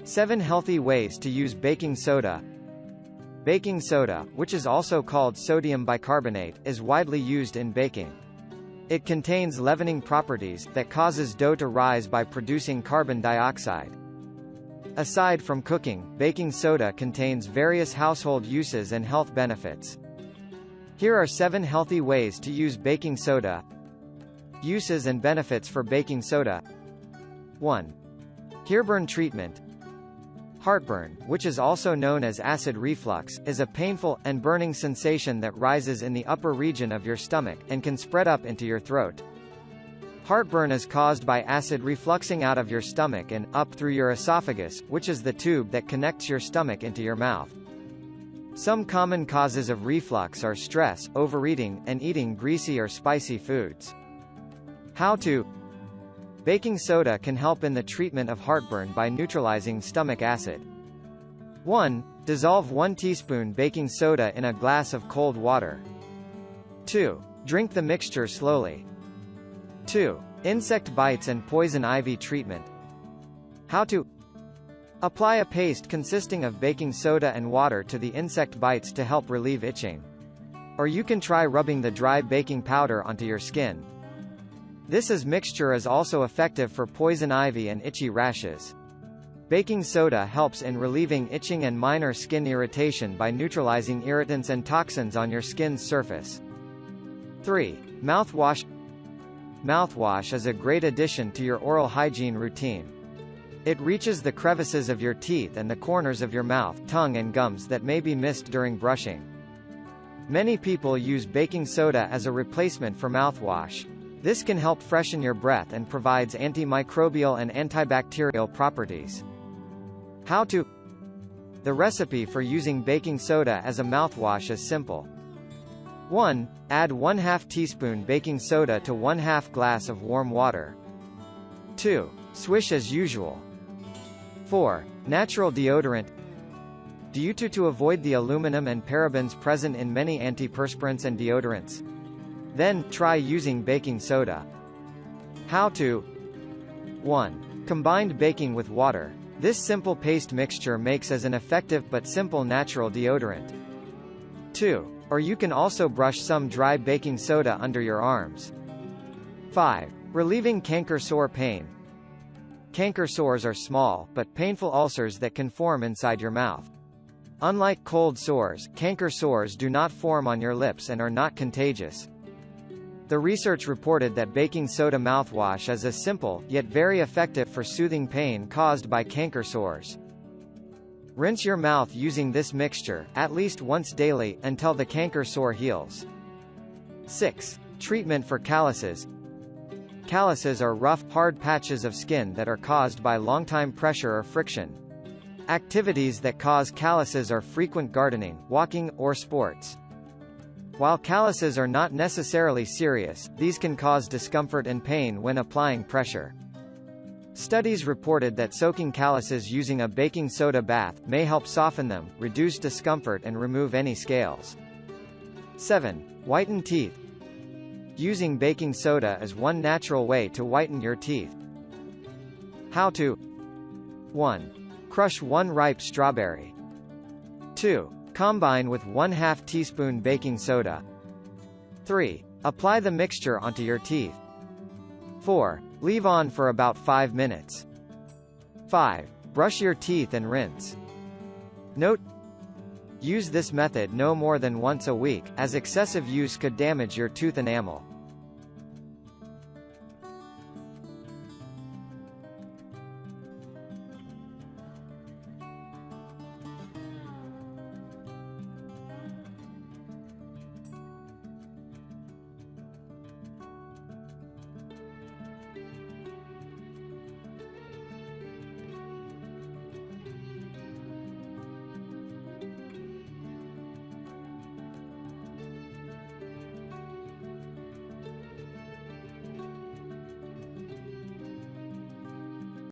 7 healthy ways to use baking soda. Baking soda, which is also called sodium bicarbonate, is widely used in baking. It contains leavening properties that causes dough to rise by producing carbon dioxide. Aside from cooking, baking soda contains various household uses and health benefits. Here are 7 healthy ways to use baking soda. Uses and benefits for baking soda. 1. Hearburn treatment. Heartburn, which is also known as acid reflux, is a painful and burning sensation that rises in the upper region of your stomach, and can spread up into your throat. Heartburn is caused by acid refluxing out of your stomach and up through your esophagus, which is the tube that connects your stomach into your mouth. Some common causes of reflux are stress, overeating, and eating greasy or spicy foods. How to? Baking soda can help in the treatment of heartburn by neutralizing stomach acid. 1. Dissolve 1 teaspoon baking soda in a glass of cold water. 2. Drink the mixture slowly. 2. Insect bites and poison ivy treatment. How to? Apply a paste consisting of baking soda and water to the insect bites to help relieve itching. Or you can try rubbing the dry baking powder onto your skin. This mixture is also effective for poison ivy and itchy rashes. Baking soda helps in relieving itching and minor skin irritation by neutralizing irritants and toxins on your skin's surface. 3. Mouthwash. Mouthwash is a great addition to your oral hygiene routine. It reaches the crevices of your teeth and the corners of your mouth, tongue and gums that may be missed during brushing. Many people use baking soda as a replacement for mouthwash. This can help freshen your breath and provides antimicrobial and antibacterial properties. How to? The recipe for using baking soda as a mouthwash is simple. 1. Add 1/2 teaspoon baking soda to 1/2 glass of warm water. 2. Swish as usual. 4. Natural deodorant. To avoid the aluminum and parabens present in many antiperspirants and deodorants. Then, try using baking soda. How to? 1. Combined baking with water. This simple paste mixture makes as an effective but simple natural deodorant. 2. Or you can also brush some dry baking soda under your arms. 5. Relieving canker sore pain. Canker sores are small, but painful ulcers that can form inside your mouth. Unlike cold sores, canker sores do not form on your lips and are not contagious. The research reported that baking soda mouthwash is a simple, yet very effective for soothing pain caused by canker sores. Rinse your mouth using this mixture, at least once daily, until the canker sore heals. 6. Treatment for calluses. Calluses are rough, hard patches of skin that are caused by long-time pressure or friction. Activities that cause calluses are frequent gardening, walking, or sports. While calluses are not necessarily serious, these can cause discomfort and pain when applying pressure. Studies reported that soaking calluses using a baking soda bath may help soften them, reduce discomfort and remove any scales. 7. Whiten teeth. Using baking soda is one natural way to whiten your teeth. How to? 1. Crush 1 ripe strawberry. 2. Combine with 1/2 teaspoon baking soda. 3. Apply the mixture onto your teeth. 4. Leave on for about 5 minutes. 5. Brush your teeth and rinse. Note: use this method no more than once a week, as excessive use could damage your tooth enamel.